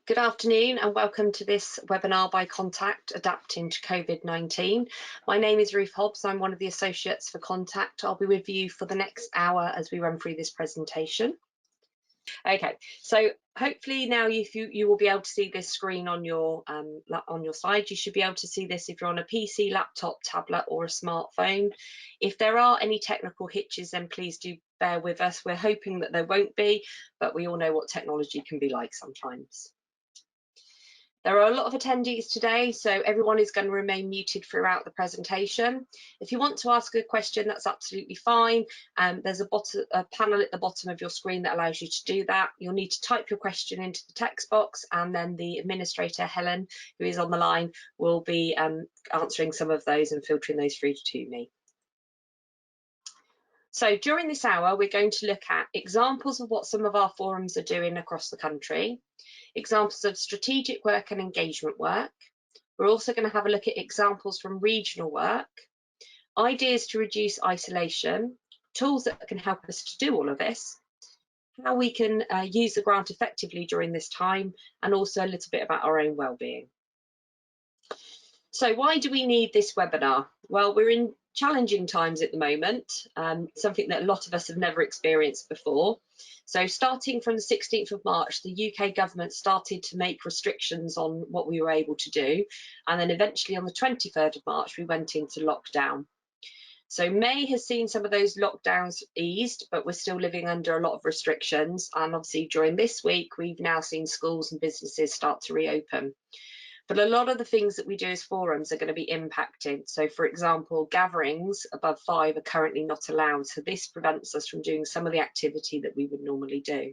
Good afternoon and welcome to this webinar by Contact, Adapting to COVID-19. My name is Ruth Hobbs. I'm one of the associates for Contact. I'll be with you for the next hour as we run through this presentation. Okay, so hopefully now you will be able to see this screen on your slide. You should be able to see this if you're on a PC, laptop, tablet or a smartphone. If there are any technical hitches, then please do bear with us. We're hoping that there won't be, but we all know what technology can be like sometimes. There are a lot of attendees today, so everyone is going to remain muted throughout the presentation. If you want to ask a question, that's absolutely fine. There's a panel at the bottom of your screen that allows you to do that. You'll need to type your question into the text box, and then the administrator, Helen, who is on the line, will be answering some of those and filtering those through to me. So during this hour, we're going to look at examples of what some of our forums are doing across the country, examples of strategic work and engagement work. We're also going to have a look at examples from regional work, ideas to reduce isolation, tools that can help us to do all of this, how we can use the grant effectively during this time, and also a little bit about our own well-being. So why do we need this webinar? Well, we're in challenging times at the moment, something that a lot of us have never experienced before. So starting from the 16th of March, the UK government started to make restrictions on what we were able to do. And then eventually on the 23rd of March, we went into lockdown. So May has seen some of those lockdowns eased, but we're still living under a lot of restrictions. And obviously during this week, we've now seen schools and businesses start to reopen. But a lot of the things that we do as forums are going to be impacted. So for example, gatherings above 5 are currently not allowed. So this prevents us from doing some of the activity that we would normally do.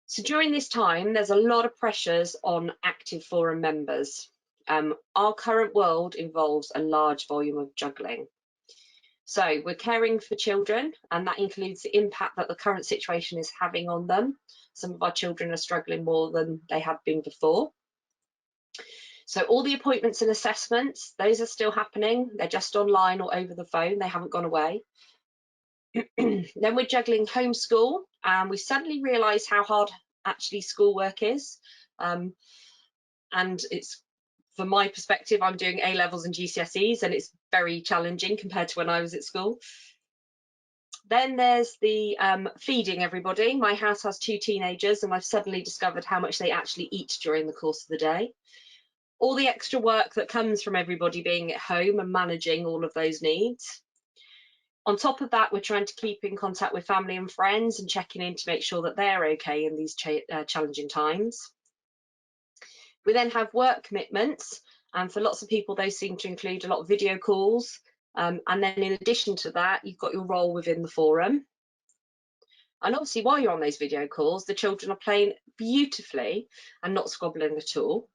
So during this time, there's a lot of pressures on active forum members. Our current world involves a large volume of juggling. So we're caring for children, and that includes the impact that the current situation is having on them. Some of our children are struggling more than they have been before. So all the appointments and assessments, those are still happening. They're just online or over the phone. They haven't gone away. Then we're juggling homeschool, and we suddenly realised how hard actually schoolwork is. And it's, from my perspective, I'm doing A-levels and GCSEs, and it's very challenging compared to when I was at school. Then there's the feeding everybody. My house has 2 teenagers, and I've suddenly discovered how much they actually eat during the course of the day. All the extra work that comes from everybody being at home and managing all of those needs. On top of that, we're trying to keep in contact with family and friends and checking in to make sure that they're okay in these challenging times. We then have work commitments, and for lots of people, those seem to include a lot of video calls. And then in addition to that, you've got your role within the forum. And obviously, while you're on those video calls, the children are playing beautifully and not squabbling at all.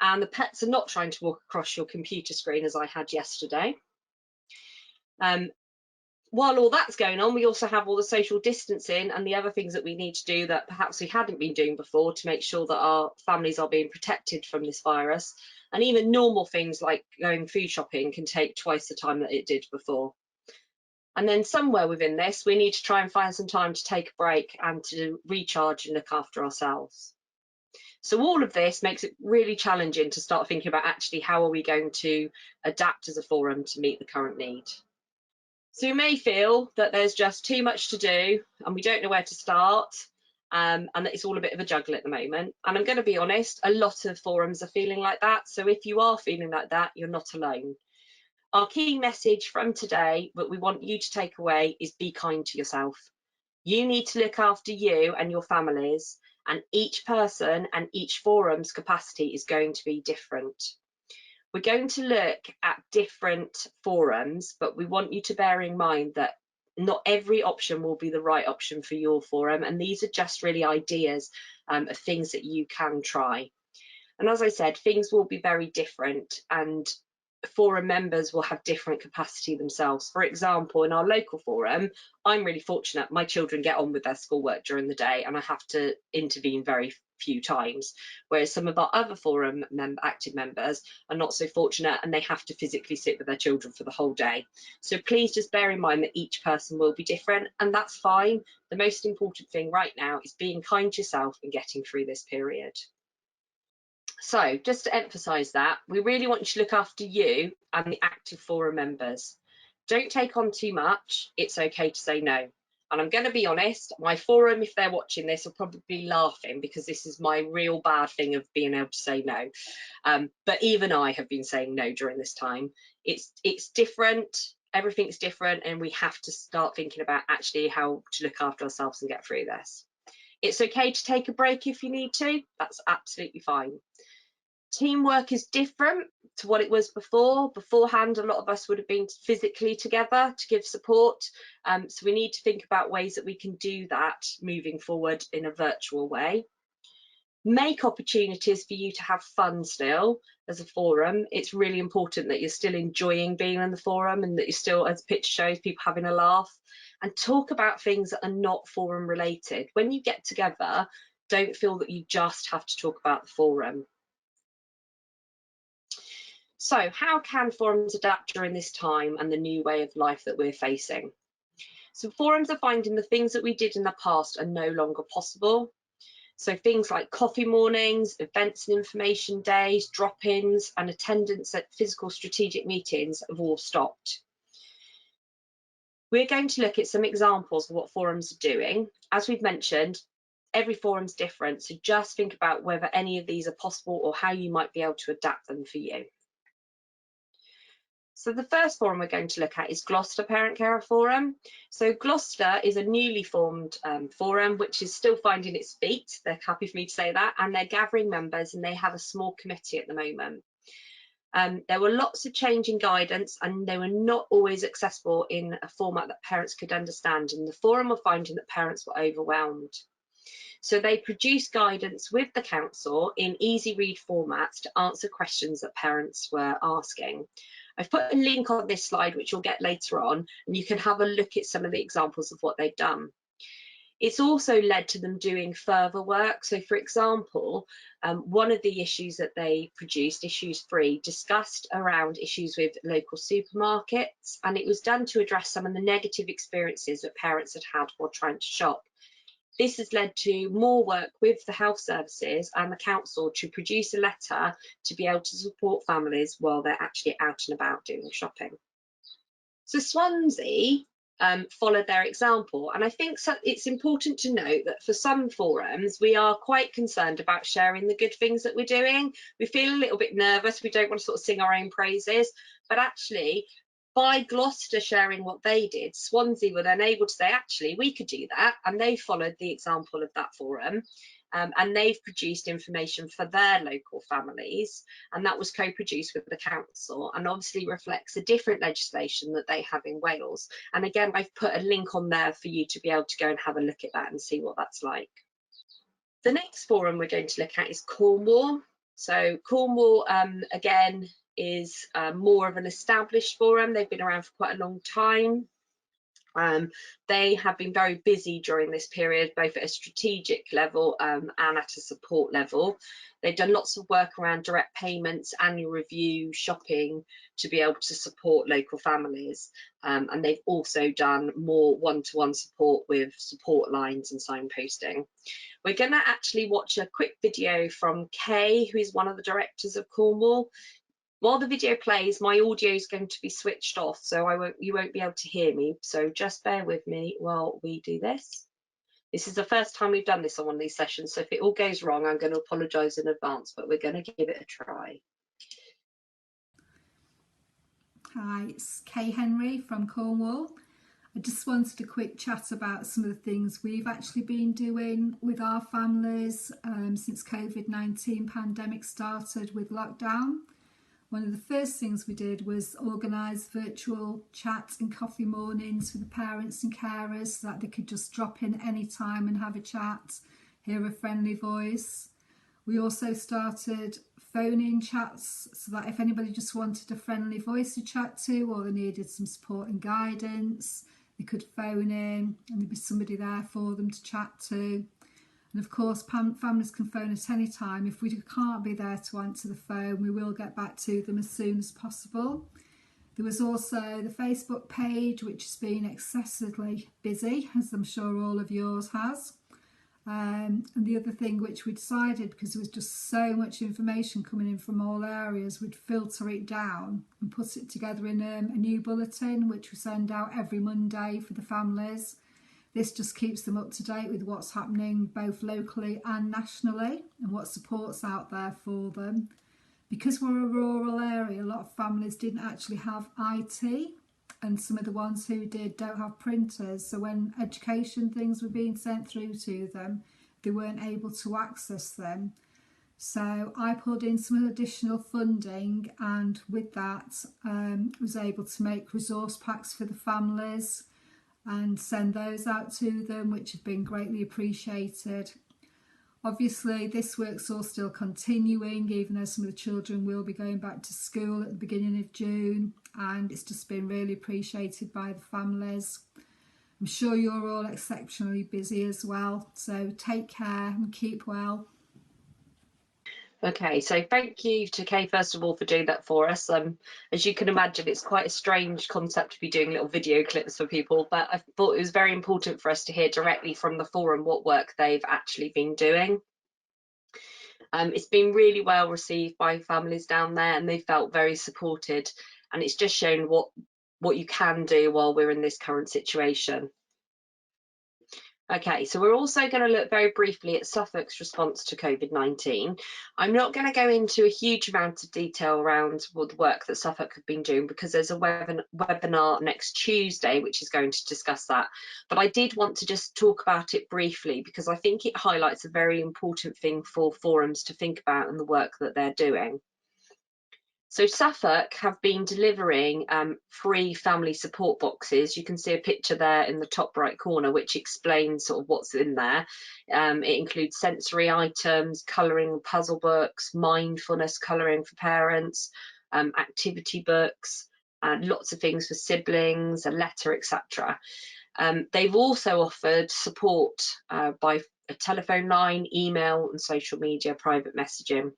And the pets are not trying to walk across your computer screen as I had yesterday. While all that's going on, we also have all the social distancing and the other things that we need to do that perhaps we hadn't been doing before to make sure that our families are being protected from this virus. And even normal things like going food shopping can take twice the time that it did before. And then somewhere within this, we need to try and find some time to take a break and to recharge and look after ourselves. So all of this makes it really challenging to start thinking about actually how are we going to adapt as a forum to meet the current need. So we may feel that there's just too much to do and we don't know where to start, and that it's all a bit of a juggle at the moment. And I'm going to be honest, a lot of forums are feeling like that. So if you are feeling like that, you're not alone. Our key message from today that we want you to take away is be kind to yourself. You need to look after you and your families, and each person and each forum's capacity is going to be different. We're going to look at different forums, but we want you to bear in mind that not every option will be the right option for your forum, and these are just really ideas of things that you can try. And as I said, things will be very different, and forum members will have different capacity themselves. For example, in our local forum, I'm really fortunate. My children get on with their schoolwork during the day and I have to intervene very few times, whereas some of our other forum active members are not so fortunate and they have to physically sit with their children for the whole day. So please just bear in mind that each person will be different, and that's fine. The most important thing right now is being kind to yourself and getting through this period. So just to emphasise that, we really want you to look after you and the active forum members. Don't take on too much. It's okay to say no. And I'm going to be honest, my forum, if they're watching this, will probably be laughing because this is my real bad thing of being able to say no. But even I have been saying no during this time. It's different. Everything's different, and we have to start thinking about actually how to look after ourselves and get through this. It's okay to take a break if you need to. That's absolutely fine. Teamwork is different to what it was before. Beforehand, a lot of us would have been physically together to give support. So we need to think about ways that we can do that moving forward in a virtual way. Make opportunities for you to have fun still as a forum. It's really important that you're still enjoying being in the forum and that you're still, as the picture shows, people having a laugh. And talk about things that are not forum related. When you get together, don't feel that you just have to talk about the forum. So how can forums adapt during this time and the new way of life that we're facing? So forums are finding the things that we did in the past are no longer possible. So things like coffee mornings, events and information days, drop-ins and attendance at physical strategic meetings have all stopped. We're going to look at some examples of what forums are doing. As we've mentioned, every forum's different, so just think about whether any of these are possible or how you might be able to adapt them for you. So the first forum we're going to look at is Gloucester Parent Carer Forum. So Gloucester is a newly formed forum which is still finding its feet. They're happy for me to say that, and they're gathering members and they have a small committee at the moment. There were lots of change in guidance and they were not always accessible in a format that parents could understand, and the forum were finding that parents were overwhelmed. So they produced guidance with the council in easy read formats to answer questions that parents were asking. I've put a link on this slide which you'll get later on, and you can have a look at some of the examples of what they've done. It's also led to them doing further work. So for example, one of the issues that they produced, issues 3, discussed around issues with local supermarkets, and it was done to address some of the negative experiences that parents had had while trying to shop. This has led to more work with the health services and the council to produce a letter to be able to support families while they're actually out and about doing shopping. So Swansea followed their example, and I think it's important to note that for some forums we are quite concerned about sharing the good things that we're doing. We feel a little bit nervous, we don't want to sort of sing our own praises, but actually by Gloucester sharing what they did, Swansea were then able to say, actually, we could do that. And they followed the example of that forum. And they've produced information for their local families. And that was co-produced with the council and obviously reflects a different legislation that they have in Wales. And again, I've put a link on there for you to be able to go and have a look at that and see what that's like. The next forum we're going to look at is Cornwall. So Cornwall, again, is more of an established forum. They've been around for quite a long time. They have been very busy during this period, both at a strategic level and at a support level. They've done lots of work around direct payments, annual review, shopping to be able to support local families. And they've also done more one-to-one support with support lines and signposting. We're going to actually watch a quick video from Kay, who is one of the directors of Cornwall. While the video plays, my audio is going to be switched off, so you won't be able to hear me. So just bear with me while we do this. This is the first time we've done this on one of these sessions, so if it all goes wrong, I'm going to apologise in advance, but we're going to give it a try. Hi, it's Kay Henry from Cornwall. I just wanted a quick chat about some of the things we've actually been doing with our families since COVID-19 pandemic started with lockdown. One of the first things we did was organise virtual chat and coffee mornings for the parents and carers so that they could just drop in any time and have a chat, hear a friendly voice. We also started phone-in chats so that if anybody just wanted a friendly voice to chat to or they needed some support and guidance, they could phone in and there'd be somebody there for them to chat to. And of course, families can phone at any time. If we can't be there to answer the phone, we will get back to them as soon as possible. There was also the Facebook page, which has been excessively busy, as I'm sure all of yours has. And the other thing which we decided, because there was just so much information coming in from all areas, we'd filter it down and put it together in a new bulletin which we send out every Monday for the families. This just keeps them up to date with what's happening both locally and nationally and what support's out there for them. Because we're a rural area, a lot of families didn't actually have IT, and some of the ones who did don't have printers. So when education things were being sent through to them, they weren't able to access them. So I pulled in some additional funding, and with that was able to make resource packs for the families and send those out to them, which have been greatly appreciated. Obviously, this work's all still continuing, even though some of the children will be going back to school at the beginning of June, and it's just been really appreciated by the families. I'm sure you're all exceptionally busy as well, so take care and keep well. Okay, so thank you to Kay, first of all, for doing that for us. As you can imagine, it's quite a strange concept to be doing little video clips for people, but I thought it was very important for us to hear directly from the forum what work they've actually been doing. It's been really well received by families down there, and they felt very supported, and it's just shown what you can do while we're in this current situation. Okay, so we're also going to look very briefly at Suffolk's response to COVID-19. I'm not going to go into a huge amount of detail around the work that Suffolk have been doing, because there's a webinar next Tuesday which is going to discuss that. But I did want to just talk about it briefly, because I think it highlights a very important thing for forums to think about and the work that they're doing. So Suffolk have been delivering free family support boxes. You can see a picture there in the top right corner which explains sort of what's in there. It includes sensory items, colouring puzzle books, mindfulness colouring for parents, activity books, lots of things for siblings, a letter, etc. They've also offered support by a telephone line, email and social media, private messaging.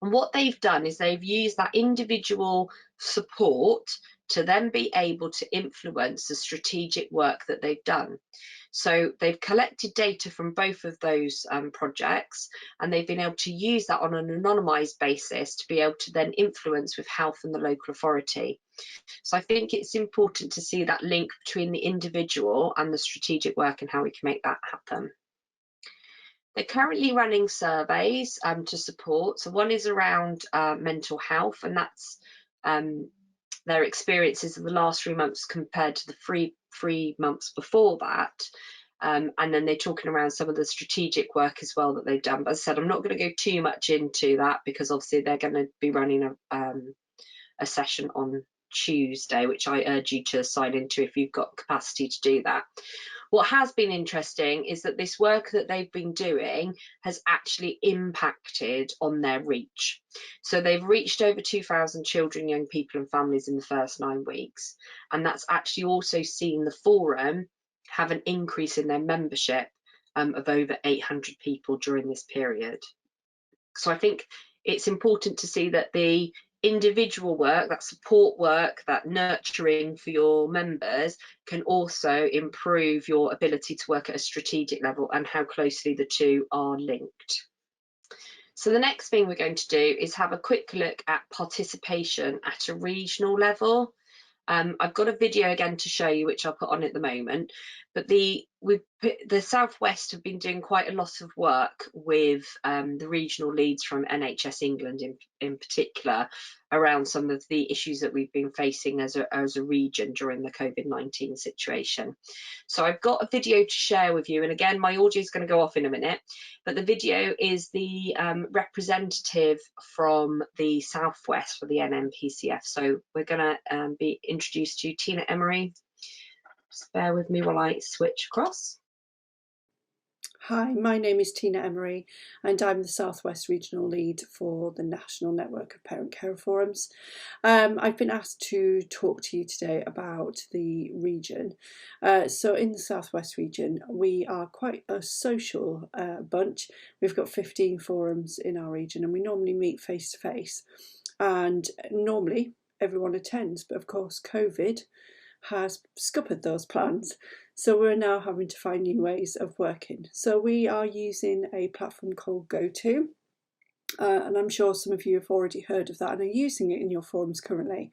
And what they've done is they've used that individual support to then be able to influence the strategic work that they've done. So they've collected data from both of those projects, and they've been able to use that on an anonymised basis to be able to then influence with health and the local authority. So I think it's important to see that link between the individual and the strategic work and how we can make that happen. They're currently running surveys to support. So one is around mental health, and that's their experiences of the last 3 months compared to the three months before that. And then they're talking around some of the strategic work as well that they've done. But as I said, I'm not going to go too much into that, because obviously they're going to be running a session on Tuesday, which I urge you to sign into if you've got capacity to do that. What has been interesting is that this work that they've been doing has actually impacted on their reach. So they've reached over 2,000 children, young people and families in the first 9 weeks. And that's actually also seen the forum have an increase in their membership of over 800 people during this period. So I think it's important to see that the individual work, that support work, that nurturing for your members can also improve your ability to work at a strategic level, and how closely the two are linked. So the next thing we're going to do is have a quick look at participation at a regional level. I've got a video again to show you, which I'll put on at the moment, but the South West have been doing quite a lot of work with the regional leads from NHS England in particular around some of the issues that we've been facing as a region during the COVID-19 situation. So I've got a video to share with you, and again my audio is going to go off in a minute, but the video is the representative from the South West for the NMPCF. So we're going to be introduced to Tina Emery. Just bear with me while I switch across. Hi, my name is Tina Emery, and I'm the South West Regional Lead for the National Network of Parent Care Forums. I've been asked to talk to you today about the region. So in the South West region, we are quite a social bunch. We've got 15 forums in our region, and we normally meet face to face. And normally everyone attends, but of course COVID has scuppered those plans. So we're now having to find new ways of working. So we are using a platform called GoTo. And I'm sure some of you have already heard of that and are using it in your forums currently.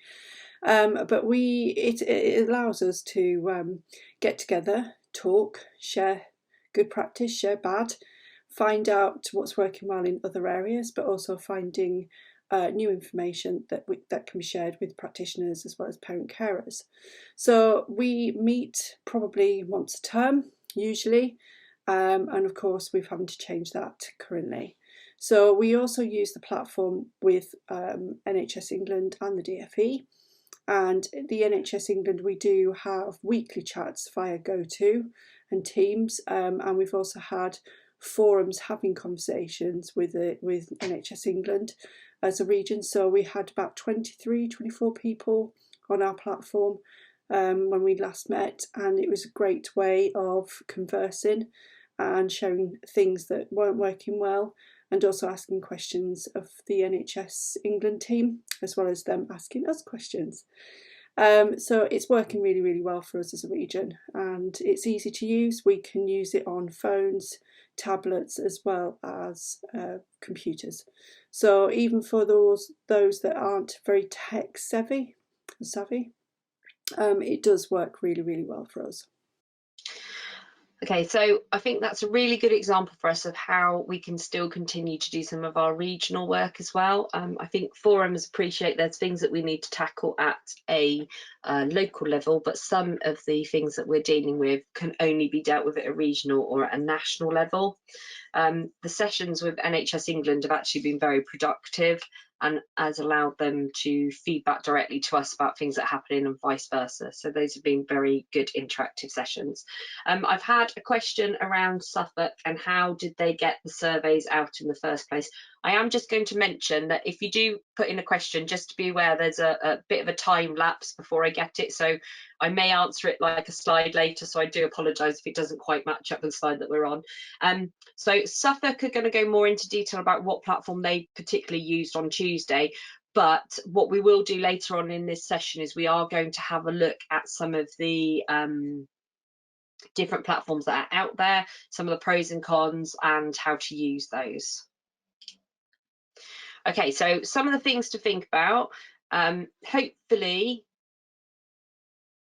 But it allows us to get together, talk, share good practice, share bad, find out what's working well in other areas, but also finding new information that can be shared with practitioners as well as parent carers. So we meet probably once a term, usually, and of course we're having to change that currently. So we also use the platform with NHS England and the DFE. And the NHS England, we do have weekly chats via GoTo and Teams, and we've also had forums having conversations with NHS England as a region. So we had about 24 people on our platform when we last met, and it was a great way of conversing and sharing things that weren't working well, and also asking questions of the NHS England team, as well as them asking us questions. So it's working really, really well for us as a region, and it's easy to use. We can use it on phones, tablets, as well as computers. So even for those that aren't very tech savvy, it does work really, really well for us. Okay, so I think that's a really good example for us of how we can still continue to do some of our regional work as well. I think forums appreciate there's things that we need to tackle at a local level, but some of the things that we're dealing with can only be dealt with at a regional or at a national level. The sessions with NHS England have actually been very productive and has allowed them to feedback directly to us about things that are happening and vice versa. So those have been very good interactive sessions. I've had a question around Suffolk and how did they get the surveys out in the first place. I am just going to mention that if you do put in a question, just to be aware there's a bit of a time lapse before I get it. So I may answer it like a slide later, so I do apologise if it doesn't quite match up with the slide that we're on. So Suffolk are going to go more into detail about what platform they particularly used on Tuesday. But what we will do later on in this session is we are going to have a look at some of the different platforms that are out there, some of the pros and cons, and how to use those. Okay, so some of the things to think about. Hopefully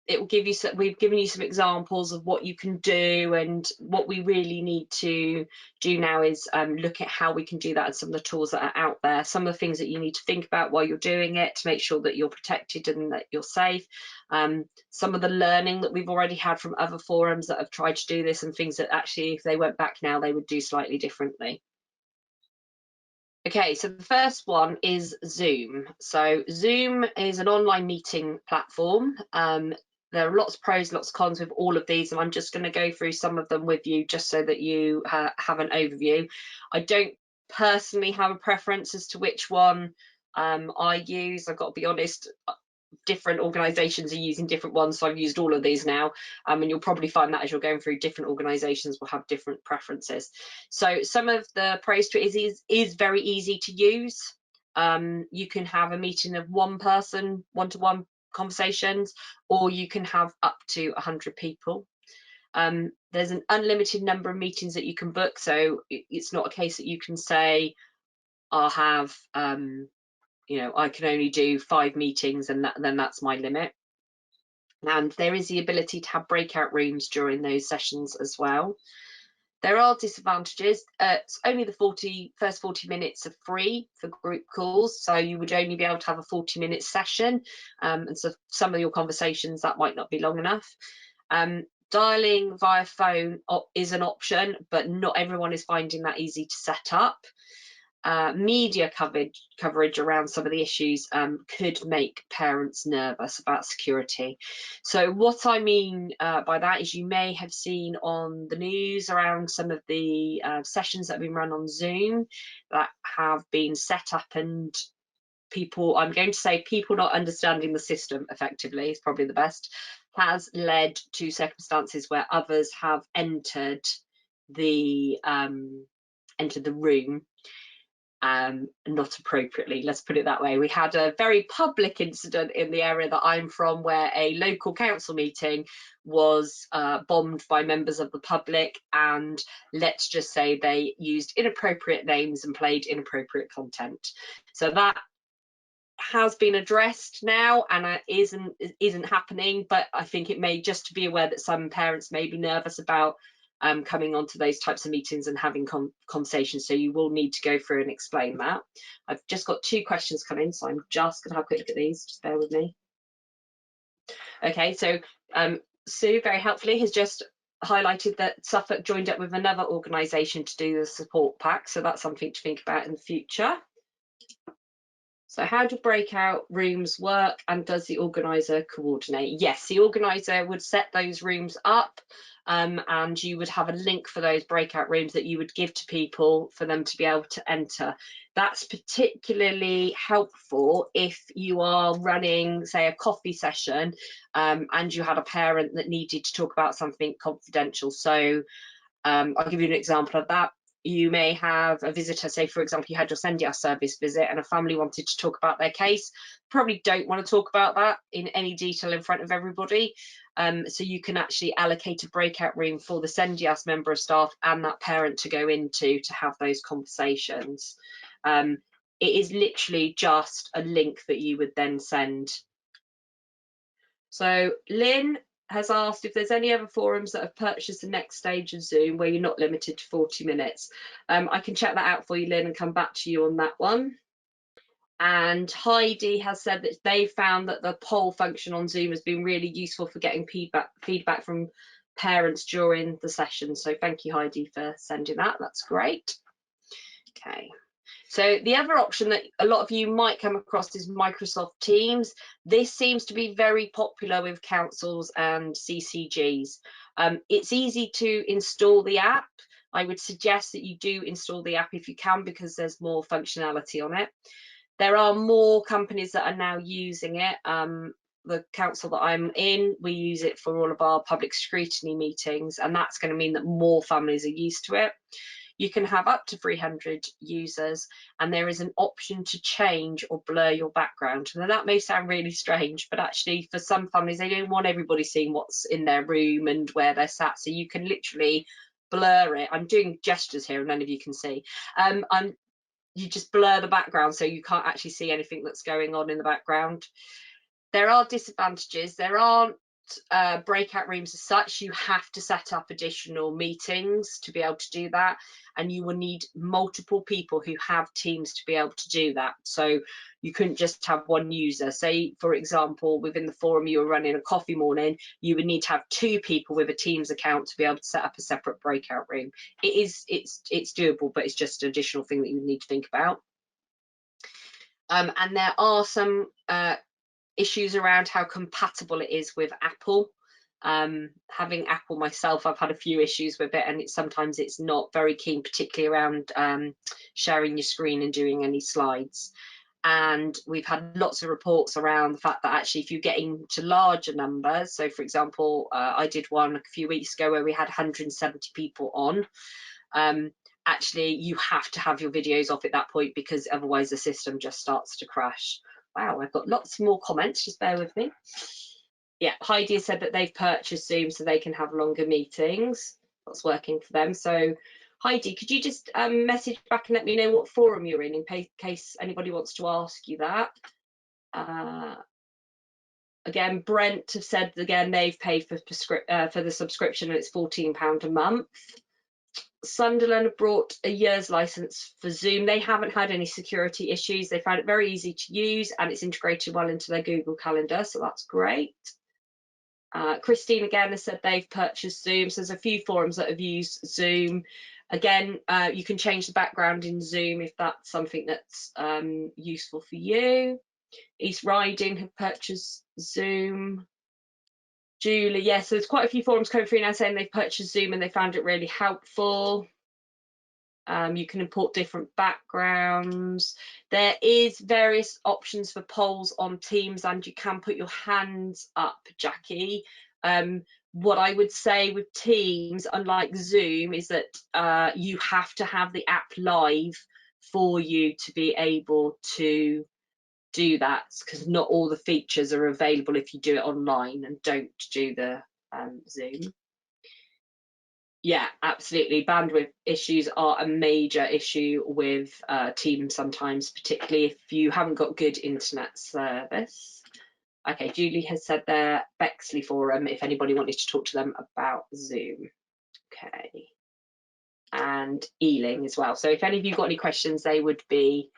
it will give you some, we've given you some examples of what you can do, and what we really need to do now is look at how we can do that and some of the tools that are out there, some of the things that you need to think about while you're doing it to make sure that you're protected and that you're safe, some of the learning that we've already had from other forums that have tried to do this, and things that actually if they went back now they would do slightly differently. Okay, so the first one is Zoom. So Zoom is an online meeting platform. There are lots of pros, lots of cons with all of these, and I'm just going to go through some of them with you just so that you have an overview. I don't personally have a preference as to which one I use. I've got to be honest, different organisations are using different ones, so I've used all of these now, and you'll probably find that as you're going through, different organisations will have different preferences. So some of the pros to it is very easy to use. You can have a meeting of one person, one-to-one conversations, or you can have up to 100 people. There's an unlimited number of meetings that you can book, so it's not a case that you can say I'll have you know, I can only do 5 meetings and then that's my limit. And there is the ability to have breakout rooms during those sessions as well. There are disadvantages. It's only the first 40 minutes are free for group calls, so you would only be able to have a 40-minute session, and so some of your conversations that might not be long enough. Dialing via phone is an option, but not everyone is finding that easy to set up. Media coverage around some of the issues could make parents nervous about security. So what I mean by that is you may have seen on the news around some of the sessions that have been run on Zoom that have been set up, and people, I'm going to say people not understanding the system effectively is probably the best, has led to circumstances where others have entered the room. not appropriately, let's put it that way. We had a very public incident in the area that I'm from where a local council meeting was bombed by members of the public, and let's just say they used inappropriate names and played inappropriate content. So that has been addressed now, and isn't happening, but I think it may, just to be aware that some parents may be nervous about coming onto those types of meetings and having conversations, so you will need to go through and explain that. I've just got 2 questions come in, so I'm just going to have a quick look at these, just bear with me. Okay, so Sue very helpfully has just highlighted that Suffolk joined up with another organisation to do the support pack, so that's something to think about in the future. So how do breakout rooms work, and does the organiser coordinate? Yes, the organiser would set those rooms up, and you would have a link for those breakout rooms that you would give to people for them to be able to enter. That's particularly helpful if you are running, say, a coffee session, and you had a parent that needed to talk about something confidential. So I'll give you an example of that. You may have a visitor, say for example you had your Sendia service visit and a family wanted to talk about their case. Probably don't want to talk about that in any detail in front of everybody, so you can actually allocate a breakout room for the Sendias member of staff and that parent to go into to have those conversations. It is literally just a link that you would then send. So Lynn has asked if there's any other forums that have purchased the next stage of Zoom where you're not limited to 40 minutes. I can check that out for you, Lynn, and come back to you on that one. And Heidi has said that they found that the poll function on Zoom has been really useful for getting feedback from parents during the session. So thank you, Heidi, for sending that. That's great. Okay. So the other option that a lot of you might come across is Microsoft Teams. This seems to be very popular with councils and CCGs. It's easy to install the app. I would suggest that you do install the app if you can, because there's more functionality on it. There are more companies that are now using it. The council that I'm in, we use it for all of our public scrutiny meetings, and that's going to mean that more families are used to it. You can have up to 300 users, and there is an option to change or blur your background. Now that may sound really strange, but actually for some families, they don't want everybody seeing what's in their room and where they're sat, so you can literally blur it. I'm doing gestures here and none of you can see. You just blur the background so you can't actually see anything that's going on in the background. There are disadvantages. There aren't breakout rooms as such. You have to set up additional meetings to be able to do that, and you will need multiple people who have Teams to be able to do that. So you couldn't just have one user. Say for example within the forum you were running a coffee morning, you would need to have 2 people with a Teams account to be able to set up a separate breakout room. It's doable, but it's just an additional thing that you need to think about. And there are some issues around how compatible it is with Apple. Having Apple myself, I've had a few issues with it, and sometimes it's not very keen, particularly around sharing your screen and doing any slides. And we've had lots of reports around the fact that actually if you're getting to larger numbers, so for example I did one a few weeks ago where we had 170 people on, actually you have to have your videos off at that point, because otherwise the system just starts to crash. Wow, I've got lots more comments, just bear with me. Yeah, Heidi has said that they've purchased Zoom so they can have longer meetings. That's working for them. So Heidi, could you just message back and let me know what forum you're in case anybody wants to ask you that. Again, Brent have said again they've paid for the subscription and it's £14 a month. Sunderland have brought a year's license for Zoom. They haven't had any security issues. They found it very easy to use and it's integrated well into their Google Calendar, so that's great. Christine again has said they've purchased Zoom. So there's a few forums that have used Zoom. Again, you can change the background in Zoom if that's something that's useful for you. East Riding have purchased Zoom. Julie, yes, so there's quite a few forums coming through now saying they've purchased Zoom and they found it really helpful. You can import different backgrounds. There is various options for polls on Teams, and you can put your hands up, Jackie. What I would say with Teams, unlike Zoom, is that you have to have the app live for you to be able to do that, because not all the features are available if you do it online and don't do the Zoom. Yeah, absolutely. Bandwidth issues are a major issue with Teams sometimes, particularly if you haven't got good internet service. Okay, Julie has said there, Bexley Forum, if anybody wanted to talk to them about Zoom. Okay. And Ealing as well. So if any of you got any questions, they would be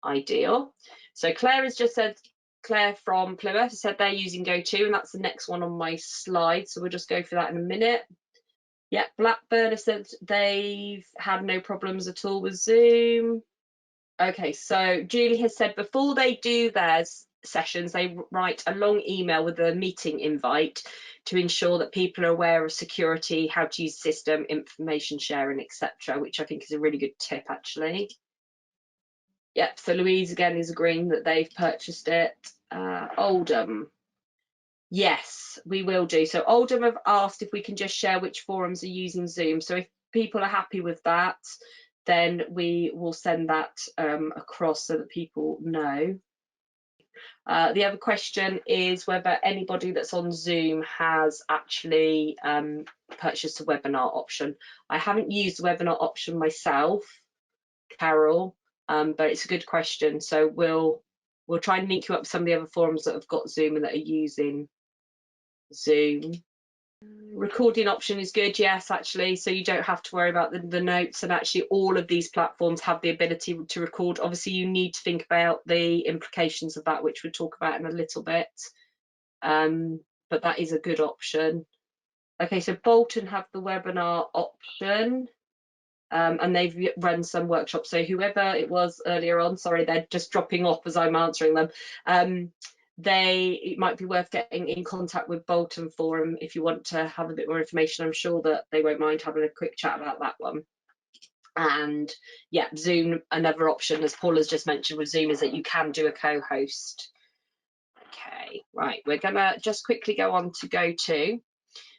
ideal. So Claire has just said, Claire from Plymouth has said they're using GoTo, and that's the next one on my slide. So we'll just go through that in a minute. Yeah, Blackburn has said they've had no problems at all with Zoom. Okay, so Julie has said before they do their sessions, they write a long email with a meeting invite to ensure that people are aware of security, how to use the system, information sharing, etc., which I think is a really good tip, actually. Yep, so Louise again is agreeing that they've purchased it. Oldham. Yes, we will do. So Oldham have asked if we can just share which forums are using Zoom. So if people are happy with that, then we will send that across so that people know. The other question is whether anybody that's on Zoom has actually purchased a webinar option. I haven't used the webinar option myself, Carol, but it's a good question. So we'll try and link you up with some of the other forums that have got Zoom and that are using Zoom. Recording option is good, yes, actually, so you don't have to worry about the notes, and actually all of these platforms have the ability to record. Obviously you need to think about the implications of that, which we'll talk about in a little bit, but that is a good option. Okay, so Bolton have the webinar option, and they've run some workshops, so whoever it was earlier on, sorry, they're just dropping off as I'm answering them. It might be worth getting in contact with Bolton Forum if you want to have a bit more information. I'm sure that they won't mind having a quick chat about that one. And yeah, Zoom, another option, as Paul has just mentioned with Zoom, is that you can do a co-host. Okay, right, we're gonna just quickly go on to GoTo.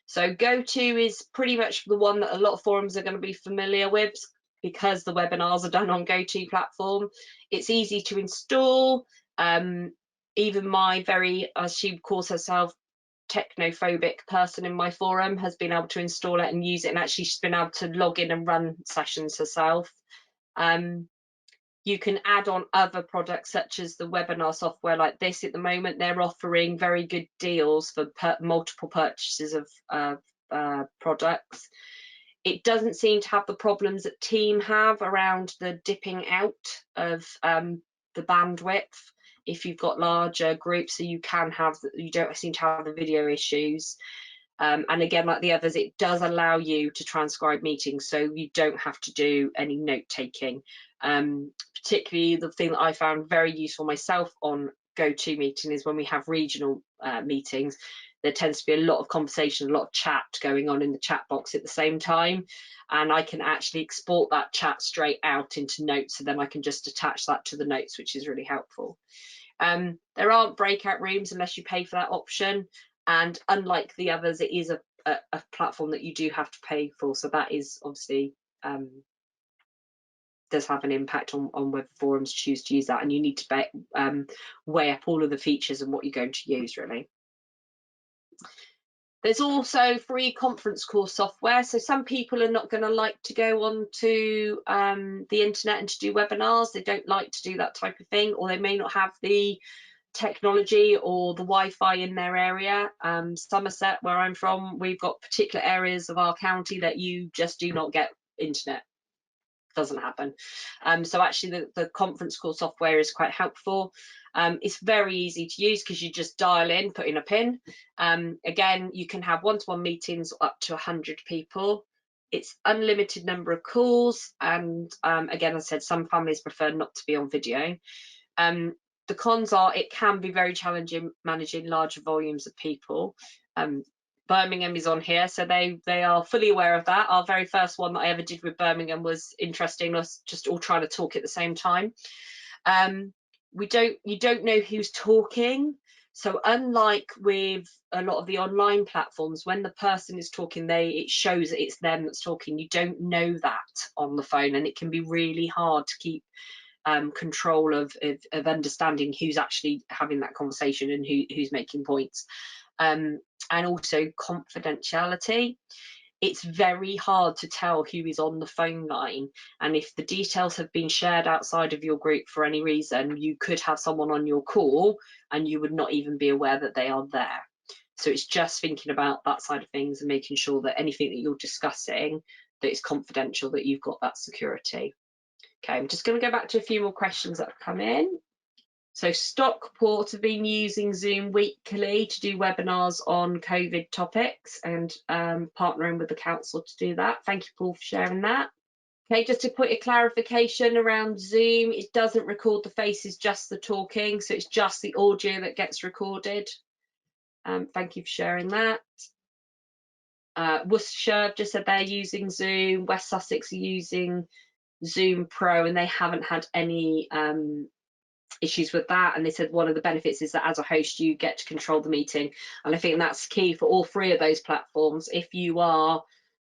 So GoTo is pretty much the one that a lot of forums are going to be familiar with because the webinars are done on GoTo platform. It's easy to install. Even my very, as she calls herself, technophobic person in my forum has been able to install it and use it, and actually she's been able to log in and run sessions herself. You can add on other products such as the webinar software like this. At the moment, they're offering very good deals for multiple purchases of products. It doesn't seem to have the problems that Team have around the dipping out of the bandwidth if you've got larger groups, so you don't seem to have the video issues. And again, like the others, it does allow you to transcribe meetings, so you don't have to do any note taking. Particularly the thing that I found very useful myself on GoToMeeting is when we have regional meetings, there tends to be a lot of conversation, a lot of chat going on in the chat box at the same time, and I can actually export that chat straight out into notes, so then I can just attach that to the notes, which is really helpful. There aren't breakout rooms unless you pay for that option, and unlike the others, it is a platform that you do have to pay for, so that is obviously does have an impact on whether forums choose to use that, and you need to weigh up all of the features and what you're going to use, really. There's also free conference call software, so some people are not going to like to go on to the internet and to do webinars. They don't like to do that type of thing, or they may not have the technology or the Wi-Fi in their area. Somerset, where I'm from, we've got particular areas of our county that you just do not get internet. Doesn't happen. So actually the conference call software is quite helpful. It's very easy to use because you just dial in, put in a pin. Again, you can have one-to-one meetings up to 100 people. It's unlimited number of calls, and again, as I said, some families prefer not to be on video. The cons are it can be very challenging managing larger volumes of people. Birmingham is on here, so they are fully aware of that. Our very first one that I ever did with Birmingham was interesting, us just all trying to talk at the same time. You don't know who's talking, So unlike with a lot of the online platforms, when the person is talking, it shows that it's them that's talking. You don't know that on the phone, and it can be really hard to keep control of understanding who's actually having that conversation and who's making points. And also confidentiality. It's very hard to tell who is on the phone line, and if the details have been shared outside of your group for any reason, you could have someone on your call and you would not even be aware that they are there. So it's just thinking about that side of things and making sure that anything that you're discussing that is confidential, that you've got that security. Okay, I'm just going to go back to a few more questions that have come in. So Stockport have been using Zoom weekly to do webinars on COVID topics, and partnering with the council to do that. Thank you, Paul, for sharing that. Okay, just to put a clarification around Zoom, it doesn't record the faces, just the talking, so it's just the audio that gets recorded. Thank you for sharing that. Worcestershire just said they're using Zoom. West Sussex are using Zoom Pro, and they haven't had any issues with that, and they said one of the benefits is that as a host you get to control the meeting, and I think that's key for all three of those platforms. If you are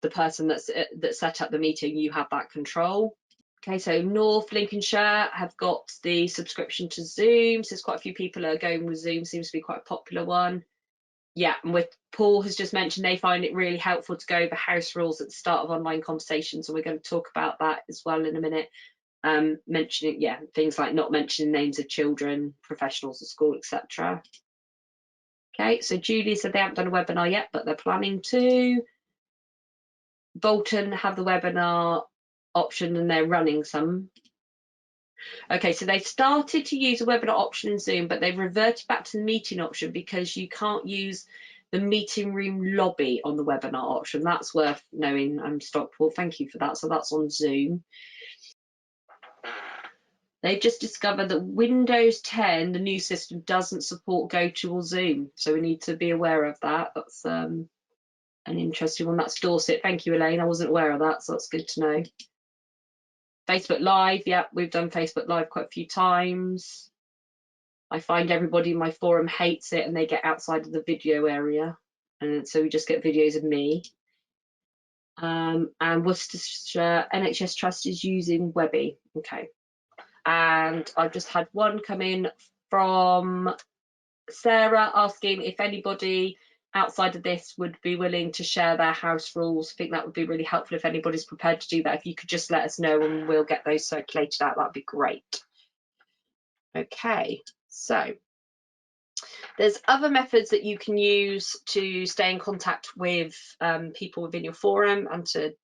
the person that set up the meeting, you have that control. Okay, so North Lincolnshire have got the subscription to Zoom, so there's quite a few people are going with Zoom, seems to be quite a popular one. Yeah, and with Paul has just mentioned they find it really helpful to go over house rules at the start of online conversations, and we're going to talk about that as well in a minute. Mentioning, yeah, things like not mentioning names of children, professionals at school, etc. Okay, so Julie said they haven't done a webinar yet, but they're planning to. Bolton have the webinar option and they're running some. Okay, so they've started to use a webinar option in Zoom, but they've reverted back to the meeting option because you can't use the meeting room lobby on the webinar option. That's worth knowing. Stockport, thank you for that. So that's on Zoom. They've just discovered that Windows 10, the new system, doesn't support GoTo or Zoom. So we need to be aware of that. That's an interesting one. That's Dorset. Thank you, Elaine. I wasn't aware of that, so that's good to know. Facebook Live. Yeah, we've done Facebook Live quite a few times. I find everybody in my forum hates it and they get outside of the video area. And so we just get videos of me. And Worcestershire NHS Trust is using Webby. Okay. And I've just had one come in from Sarah asking if anybody outside of this would be willing to share their house rules. I think that would be really helpful if anybody's prepared to do that. If you could just let us know and we'll get those circulated out, that'd be great. Okay, so there's other methods that you can use to stay in contact with people within your forum and to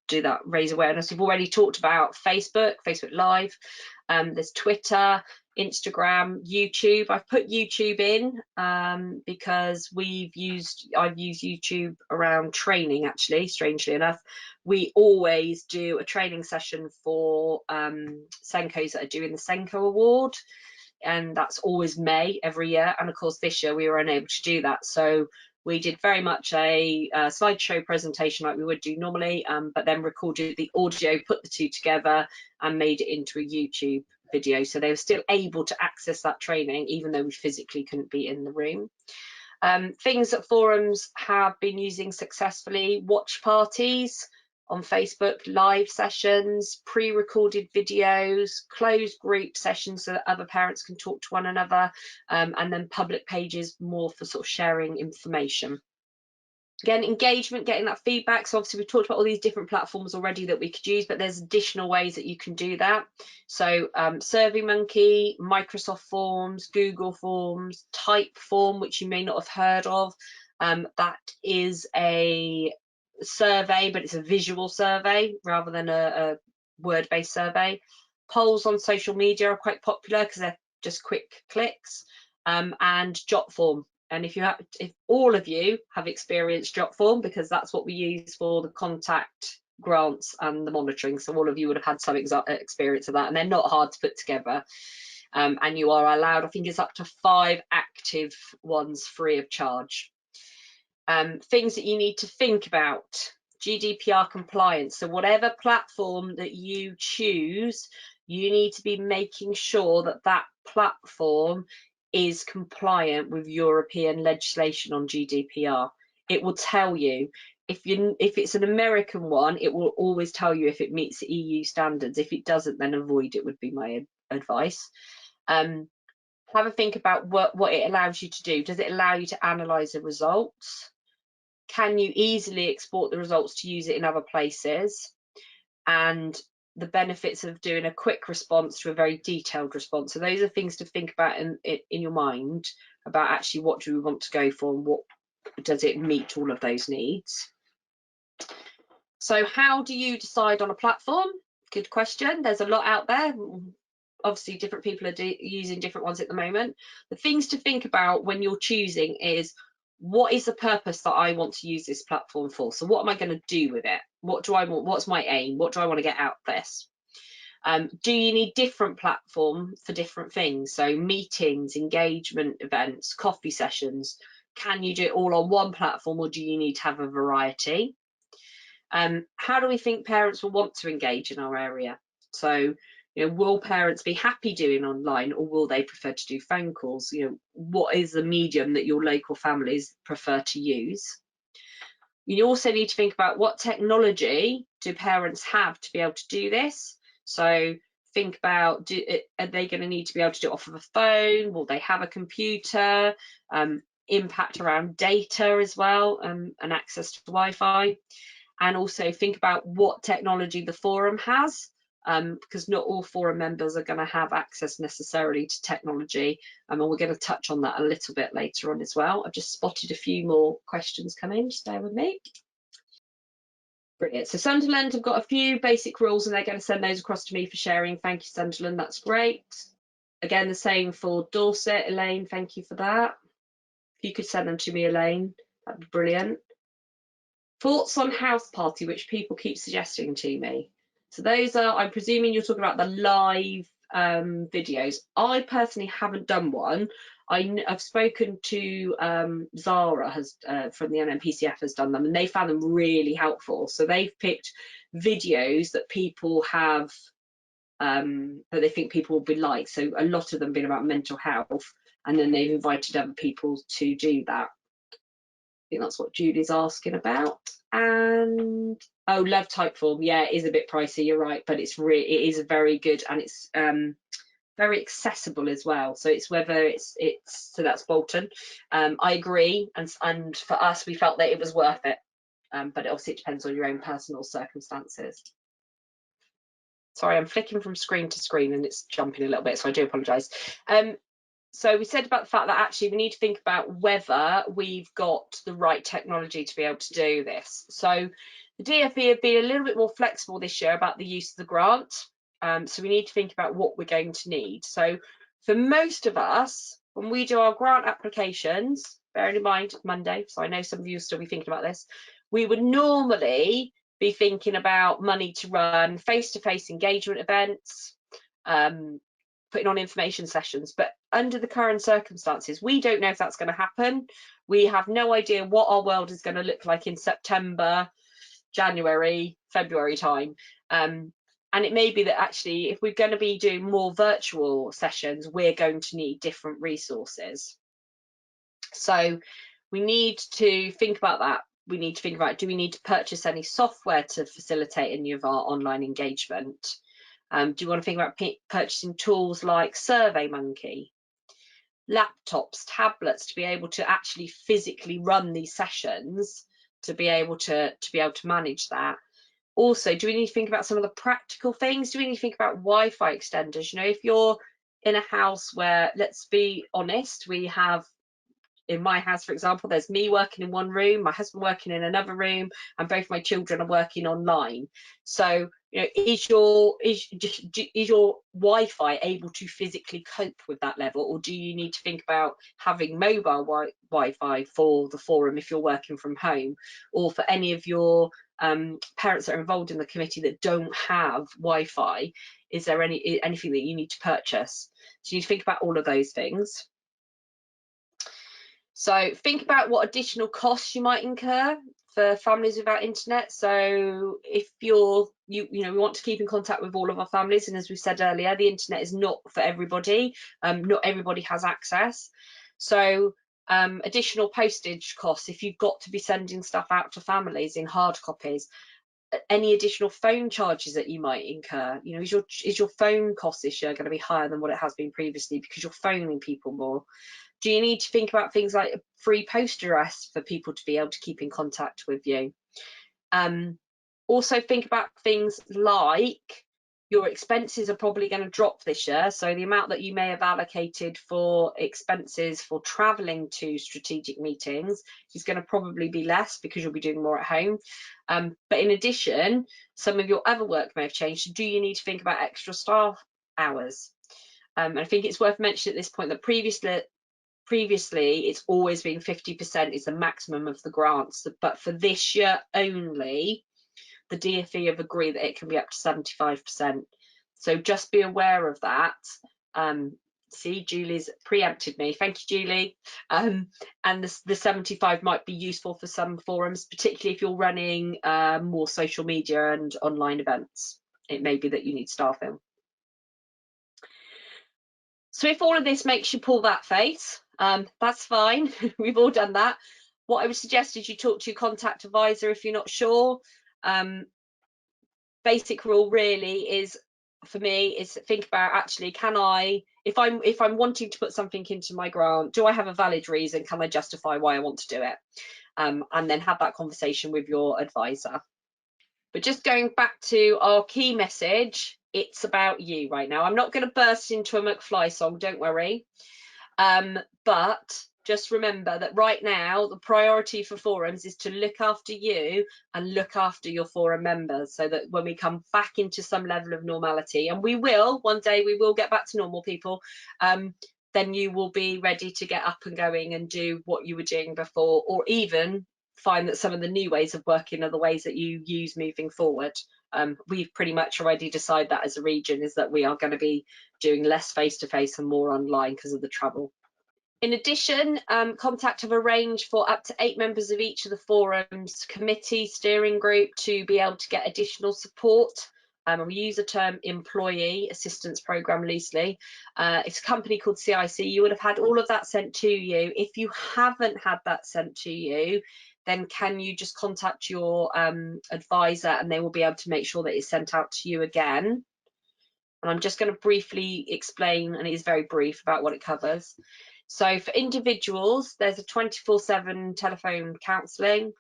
do that, raise awareness. We've already talked about Facebook Live, there's Twitter, Instagram, YouTube. I've put YouTube in because I've used YouTube around training, actually, strangely enough. We always do a training session for Senkos that are doing the Senko Award, and that's always May every year, and of course this year we were unable to do that, so we did very much a slideshow presentation like we would do normally, but then recorded the audio, put the two together and made it into a YouTube video, so they were still able to access that training even though we physically couldn't be in the room. Things that forums have been using successfully: watch parties on Facebook, live sessions, pre-recorded videos, closed group sessions so that other parents can talk to one another, and then public pages more for sort of sharing information. Again, engagement, getting that feedback. So obviously we've talked about all these different platforms already that we could use, but there's additional ways that you can do that. So SurveyMonkey, Microsoft Forms, Google Forms, Typeform, which you may not have heard of. That is a survey, but it's a visual survey rather than a word-based survey. Polls on social media are quite popular because they're just quick clicks, and Jotform. And if all of you have experienced Jotform, because that's what we use for the contact grants and the monitoring, so all of you would have had some experience of that, and they're not hard to put together. And you are allowed, I think it's up to 5 active ones free of charge. Things that you need to think about: GDPR compliance. So whatever platform that you choose, you need to be making sure that that platform is compliant with European legislation on GDPR. It will tell you. If it's an American one, it will always tell you if it meets the EU standards. If it doesn't, then avoid it would be my advice. Have a think about what it allows you to do. Does it allow you to analyse the results? Can you easily export the results to use it in other places? And the benefits of doing a quick response to a very detailed response. So those are things to think about in your mind about actually what do we want to go for and what does it meet all of those needs. So how do you decide on a platform? Good question. There's a lot out there. Obviously, different people are using different ones at the moment. The things to think about when you're choosing is, what is the purpose that I want to use this platform for? So what am I going to do with it? What do I want? What's my aim? What do I want to get out of this? Do you need different platform for different things? So meetings, engagement events, coffee sessions. Can you do it all on one platform, or do you need to have a variety? How do we think parents will want to engage in our area? So, will parents be happy doing online, or will they prefer to do phone calls? What is the medium that your local families prefer to use? You also need to think about what technology do parents have to be able to do this. So think about, are they going to need to be able to do it off of a phone? Will they have a computer? Impact around data as well, and access to Wi-Fi. And also think about what technology the forum has, because not all forum members are going to have access necessarily to technology, and we're going to touch on that a little bit later on as well. I've just spotted a few more questions coming, just bear with me. Brilliant. So Sunderland have got a few basic rules and they're going to send those across to me for sharing. Thank you, Sunderland, that's great. Again, the same for Dorset. Elaine, thank you for that. If you could send them to me, Elaine, that'd be brilliant. Thoughts on house party, which people keep suggesting to me. So those are, I'm presuming you're talking about the live videos. I personally haven't done one. I've spoken to Zara from the NMPCF has done them, and they found them really helpful. So they've picked videos that people have that they think people will be like. So a lot of them been about mental health, and then they've invited other people to do that. I think that's what Julie's asking about. And love type form, yeah, it is a bit pricey, you're right, but it is very good, and it's very accessible as well. So it's whether it's so that's Bolton. I agree, and for us we felt that it was worth it, but obviously it depends on your own personal circumstances. Sorry, I'm flicking from screen to screen and it's jumping a little bit, so I do apologise. So we said about the fact that actually we need to think about whether we've got the right technology to be able to do this. So the DfE have been a little bit more flexible this year about the use of the grant. So we need to think about what we're going to need. So for most of us, when we do our grant applications, bearing in mind Monday, so I know some of you will still be thinking about this, we would normally be thinking about money to run face-to-face engagement events, putting on information sessions, but under the current circumstances, we don't know if that's going to happen. We have no idea what our world is going to look like in September, January, February time. And it may be that actually, if we're going to be doing more virtual sessions, we're going to need different resources. So we need to think about that. We need to think about, do we need to purchase any software to facilitate any of our online engagement? Do you want to think about purchasing tools like SurveyMonkey, laptops, tablets, to be able to actually physically run these sessions, to be able to manage that? Also, do we need to think about some of the practical things? Do we need to think about Wi-Fi extenders? If you're in a house where, let's be honest, we have, in my house, for example, there's me working in one room, my husband working in another room, and both my children are working online. So, is your Wi-Fi able to physically cope with that level, or do you need to think about having mobile Wi-Fi for the forum if you're working from home, or for any of your parents that are involved in the committee that don't have Wi-Fi? Is there anything that you need to purchase? So you need to think about all of those things. So think about what additional costs you might incur for families without internet. So if you know, we want to keep in contact with all of our families, and as we said earlier, the internet is not for everybody. Not everybody has access. So additional postage costs if you've got to be sending stuff out to families in hard copies. Any additional phone charges that you might incur. You know, is your phone cost this year going to be higher than what it has been previously because you're phoning people more? Do you need to think about things like a free post address for people to be able to keep in contact with you? Also think about things like your expenses are probably going to drop this year. So the amount that you may have allocated for expenses for travelling to strategic meetings is going to probably be less because you'll be doing more at home. But in addition, some of your other work may have changed. Do you need to think about extra staff hours? And I think it's worth mentioning at this point that previously it's always been 50% is the maximum of the grants, but for this year only, the DfE have agreed that it can be up to 75%. So just be aware of that. See, Julie's preempted me. Thank you, Julie. And the 75 might be useful for some forums, particularly if you're running more social media and online events. It may be that you need staffing. So if all of this makes you pull that face, that's fine. We've all done that. What I would suggest is you talk to your contact advisor if you're not sure. Basic rule really is, for me, is think about, actually, can I, if I'm wanting to put something into my grant, do I have a valid reason? Can I justify why I want to do it? And then have that conversation with your advisor. But just going back to our key message, it's about you right now. I'm not going to burst into a McFly song, don't worry. But just remember that right now, the priority for forums is to look after you and look after your forum members, so that when we come back into some level of normality, and we will, one day we will get back to normal, people, then you will be ready to get up and going and do what you were doing before, or even find that some of the new ways of working are the ways that you use moving forward. We've pretty much already decided that as a region, is that we are going to be doing less face-to-face and more online because of the travel. In addition, Contact have arranged for up to 8 members of each of the forums committee steering group to be able to get additional support. We use the term employee assistance program loosely. It's a company called CIC. You would have had all of that sent to you. If you haven't had that sent to you, then can you just contact your advisor, and they will be able to make sure that it's sent out to you again. And I'm just going to briefly explain, and it is very brief, about what it covers. So for individuals, there's a 24/7 telephone counselling,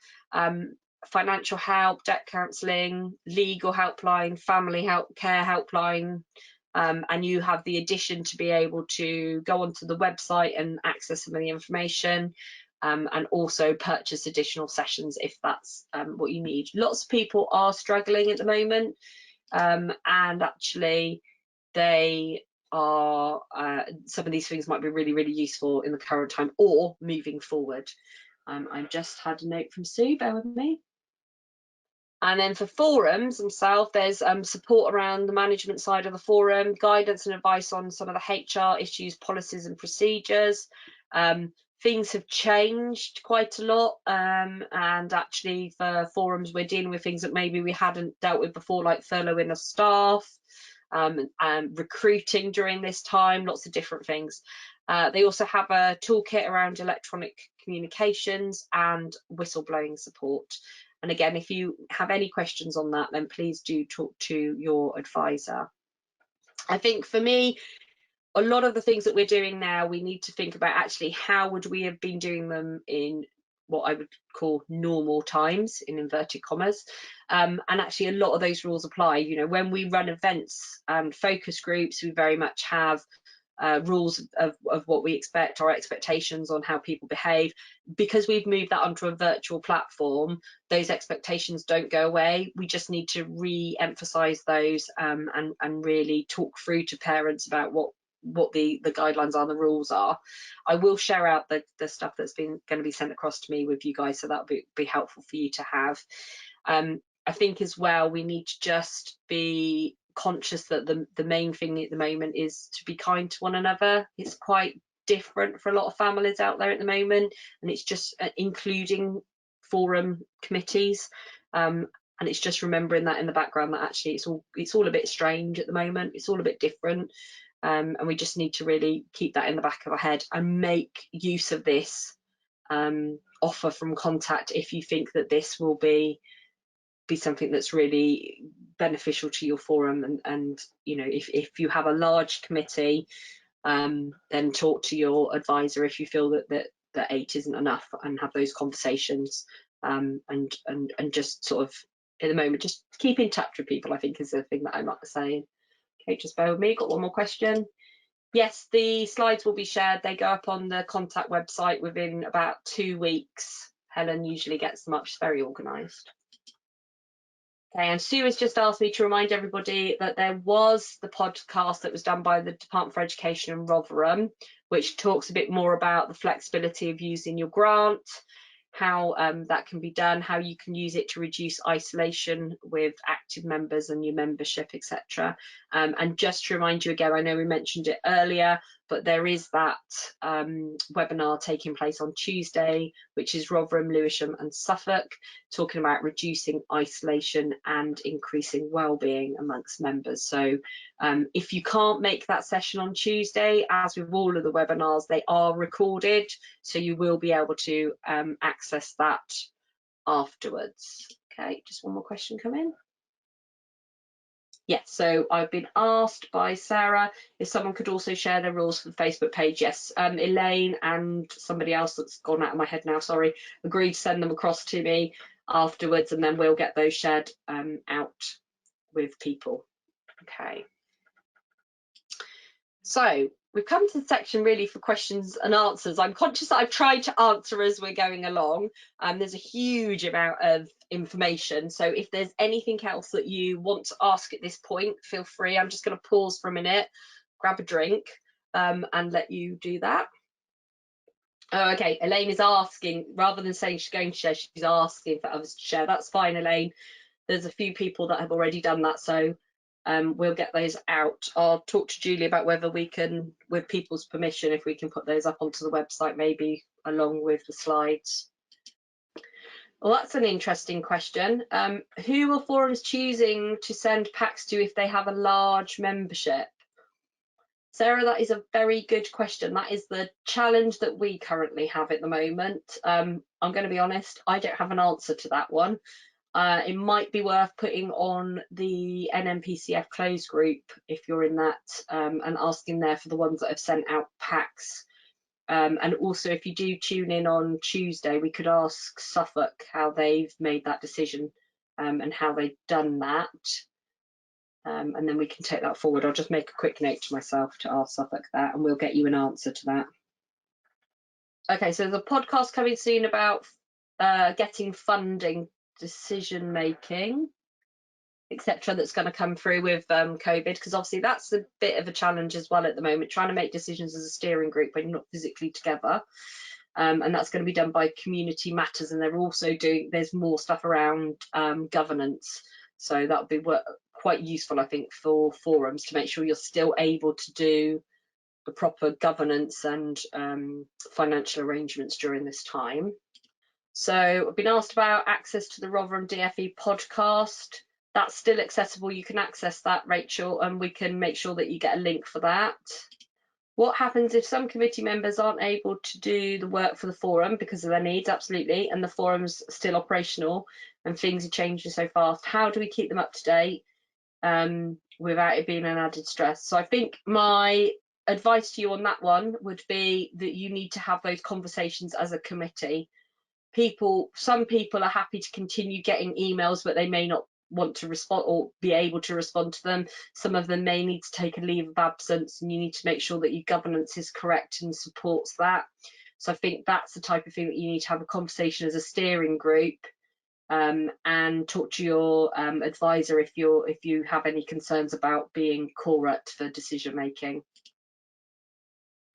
financial help, debt counselling, legal helpline, family help, care helpline, and you have the addition to be able to go onto the website and access some of the information, and also purchase additional sessions if that's what you need. Lots of people are struggling at the moment, and actually they are some of these things might be really, really useful in the current time or moving forward. I've just had a note from Sue, bear with me. And then for forums themselves, there's support around the management side of the forum, guidance and advice on some of the HR issues, policies and procedures. Things have changed quite a lot, and actually for forums we're dealing with things that maybe we hadn't dealt with before, like furloughing of staff, and recruiting during this time, lots of different things. They also have a toolkit around electronic communications and whistleblowing support. And again, if you have any questions on that, then please do talk to your advisor. I think for me, a lot of the things that we're doing now, we need to think about actually how would we have been doing them in what I would call normal times, in inverted commas, and actually a lot of those rules apply. You know, when we run events and focus groups, we very much have rules of what we expect, our expectations on how people behave. Because we've moved that onto a virtual platform, those expectations don't go away. We just need to re-emphasize those, and really talk through to parents about what the guidelines are, the rules are. I will share out the stuff that's going to be sent across to me with you guys, so that'll be helpful for you to have. I think as well, we need to just be conscious that the main thing at the moment is to be kind to one another. It's quite different for a lot of families out there at the moment, and it's just including forum committees. And it's just remembering that in the background that actually it's all a bit strange at the moment. It's all a bit different, and we just need to really keep that in the back of our head and make use of this offer from Contact if you think that this will be something that's really beneficial to your forum. And you know, if you have a large committee, then talk to your advisor if you feel that 8 isn't enough, and have those conversations, and just sort of at the moment just keep in touch with people, I think, is the thing that I'm not saying. Okay, just bear with me. Got one more question. Yes, the slides will be shared. They go up on the Contact website within about 2 weeks. Helen usually gets them up. She's very organised. Okay, and Sue has just asked me to remind everybody that there was the podcast that was done by the Department for Education and Rotherham, which talks a bit more about the flexibility of using your grant, how that can be done, how you can use it to reduce isolation with active members and your membership, etc. And just to remind you again, I know we mentioned it earlier, but there is that webinar taking place on Tuesday, which is Rotherham, Lewisham and Suffolk, talking about reducing isolation and increasing wellbeing amongst members. So if you can't make that session on Tuesday, as with all of the webinars, they are recorded, so you will be able to access that afterwards. Okay, just one more question come in. Yes, so I've been asked by Sarah if someone could also share their rules for the Facebook page. Yes, Elaine and somebody else that's gone out of my head now, sorry, agreed to send them across to me afterwards, and then we'll get those shared out with people. Okay. So we've come to the section really for questions and answers. I'm conscious that I've tried to answer as we're going along. There's a huge amount of information, so if there's anything else that you want to ask at this point, feel free. I'm just going to pause for a minute, grab a drink, and let you do that. Oh, okay, Elaine is asking, rather than saying she's going to share, she's asking for others to share. That's fine, Elaine. There's a few people that have already done that, so we'll get those out. I'll talk to Julie about whether we can, with people's permission, if we can put those up onto the website, maybe along with the slides. Well, that's an interesting question. Who are forums choosing to send packs to if they have a large membership? Sarah, that is a very good question. That is the challenge that we currently have at the moment. I'm going to be honest, I don't have an answer to that one. It might be worth putting on the NMPCF closed group if you're in that, and asking there for the ones that have sent out packs. And also, if you do tune in on Tuesday, we could ask Suffolk how they've made that decision, and how they've done that. And then we can take that forward. I'll just make a quick note to myself to ask Suffolk that, and we'll get you an answer to that. Okay, so there's a podcast coming soon about getting funding, decision making, etc., that's going to come through with COVID, because obviously that's a bit of a challenge as well at the moment, trying to make decisions as a steering group when you're not physically together. And that's going to be done by Community Matters, and they're also doing, there's more stuff around governance, so that would be quite useful, I think, for forums to make sure you're still able to do the proper governance and financial arrangements during this time. So I've been asked about access to the Rotherham DFE podcast. That's still accessible. You can access that, Rachel, and we can make sure that you get a link for that. What happens if some committee members aren't able to do the work for the forum because of their needs? Absolutely, and the forum's still operational and things are changing so fast. How do we keep them up to date without it being an added stress? So I think my advice to you on that one would be that you need to have those conversations as a committee. Some people are happy to continue getting emails, but they may not want to respond or be able to respond to them. Some of them may need to take a leave of absence, and you need to make sure that your governance is correct and supports that. So I think that's the type of thing that you need to have a conversation as a steering group, and talk to your advisor if you have any concerns about being correct for decision making.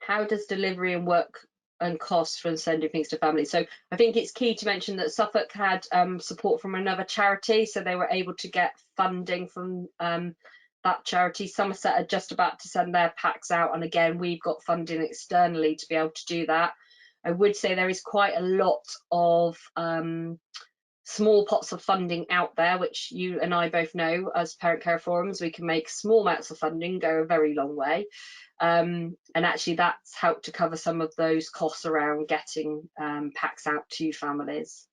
How does delivery and work and costs from sending things to families? So I think it's key to mention that Suffolk had support from another charity, so they were able to get funding from that charity. Somerset are just about to send their packs out, and again, we've got funding externally to be able to do that. I would say there is quite a lot of small pots of funding out there, which you and I both know as parent care forums, we can make small amounts of funding go a very long way. And actually that's helped to cover some of those costs around getting packs out to families.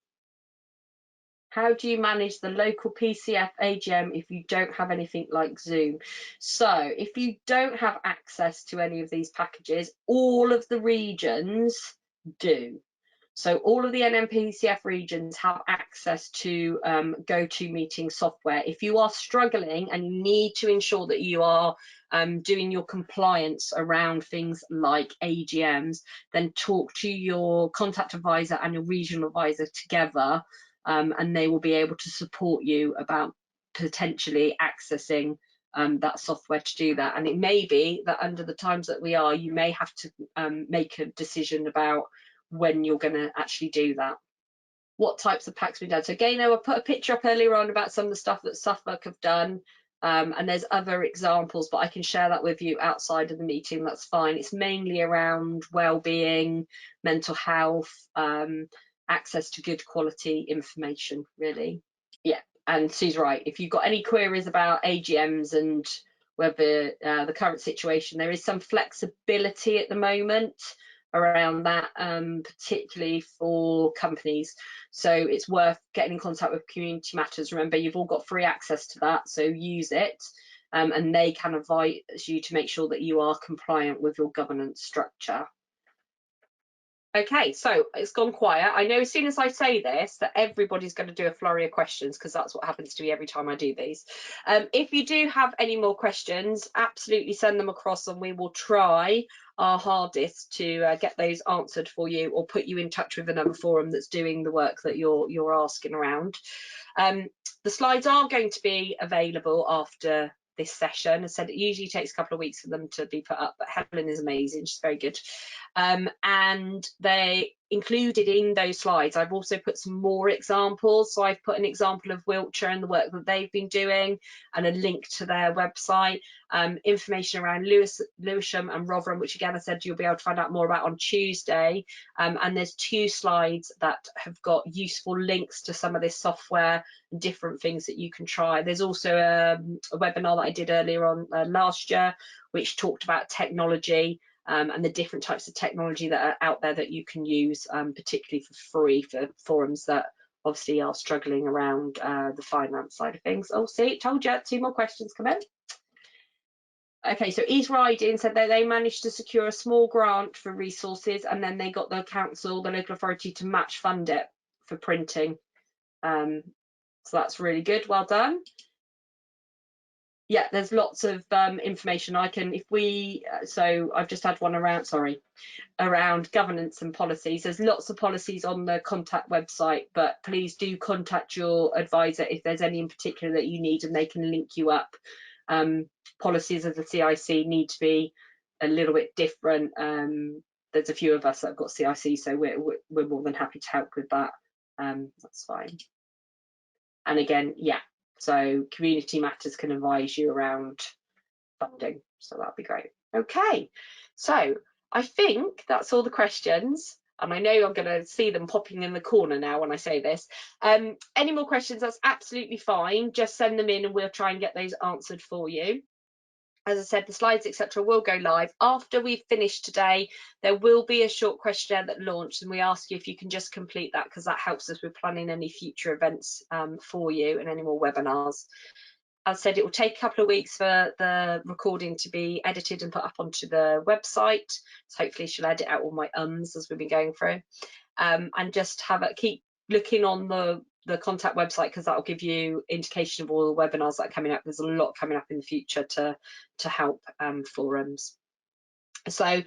How do you manage the local PCF AGM if you don't have anything like Zoom? So if you don't have access to any of these packages, all of the regions do. So all of the NMPCF regions have access to GoToMeeting software. If you are struggling and you need to ensure that you are doing your compliance around things like AGMs, then talk to your contact advisor and your regional advisor together, and they will be able to support you about potentially accessing that software to do that. And it may be that under the times that we are, you may have to make a decision about when you're going to actually do that. What types of packs we've done. So again, I put a picture up earlier on about some of the stuff that Suffolk have done, and there's other examples, but I can share that with you outside of the meeting, that's fine. It's mainly around well-being, mental health, access to good quality information, really. Yeah, and Sue's right. If you've got any queries about AGMs and whether the current situation, there is some flexibility at the moment around that, particularly for companies. So it's worth getting in contact with Community Matters. Remember, you've all got free access to that, so use it, and they can advise you to make sure that you are compliant with your governance structure. Okay, so it's gone quiet. I know as soon as I say this that everybody's going to do a flurry of questions, because that's what happens to me every time I do these. If you do have any more questions, absolutely send them across and we will try our hardest to get those answered for you, or put you in touch with another forum that's doing the work that you're asking around. The slides are going to be available after this session. I said it usually takes a couple of weeks for them to be put up, but Helen is amazing, she's very good. And they included in those slides, I've also put some more examples. So I've put an example of Wiltshire and the work that they've been doing, and a link to their website, information around Lewisham and Rotherham, which again I said you'll be able to find out more about on Tuesday. And there's 2 slides that have got useful links to some of this software and different things that you can try. There's also a webinar that I did earlier on last year, which talked about technology, and the different types of technology that are out there that you can use, particularly for free for forums that obviously are struggling around the finance side of things. Oh, see, told you, 2 more questions come in. Okay, so East Riding said that they managed to secure a small grant for resources, and then they got the council, the local authority, to match fund it for printing. So that's really good, well done. Yeah, there's lots of information I can, if we, so I've just had one around, around governance and policies. There's lots of policies on the contact website, but please do contact your advisor if there's any in particular that you need, and they can link you up. Policies of the CIC need to be a little bit different. There's a few of us that have got CIC, so we're more than happy to help with that. That's fine. And again, yeah, so Community Matters can advise you around funding, so that'd be great. Okay, so I think that's all the questions, and I know I'm going to see them popping in the corner now when I say this. Any more questions, that's absolutely fine, just send them in and we'll try and get those answered for you. As I said, the slides, etc., will go live. After we've finished today, there will be a short questionnaire that launched, and we ask you if you can just complete that, because that helps us with planning any future events for you and any more webinars. As I said, it will take a couple of weeks for the recording to be edited and put up onto the website. So hopefully she'll edit out all my ums as we've been going through. And just keep looking on the contact website, because that will give you indication of all the webinars that are coming up. There's a lot coming up in the future to help forums. So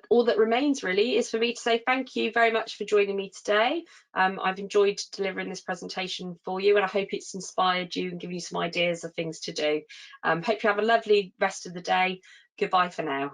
all that remains really is for me to say thank you very much for joining me today. I've enjoyed delivering this presentation for you, and I hope it's inspired you and given you some ideas of things to do. Hope you have a lovely rest of the day. Goodbye for now.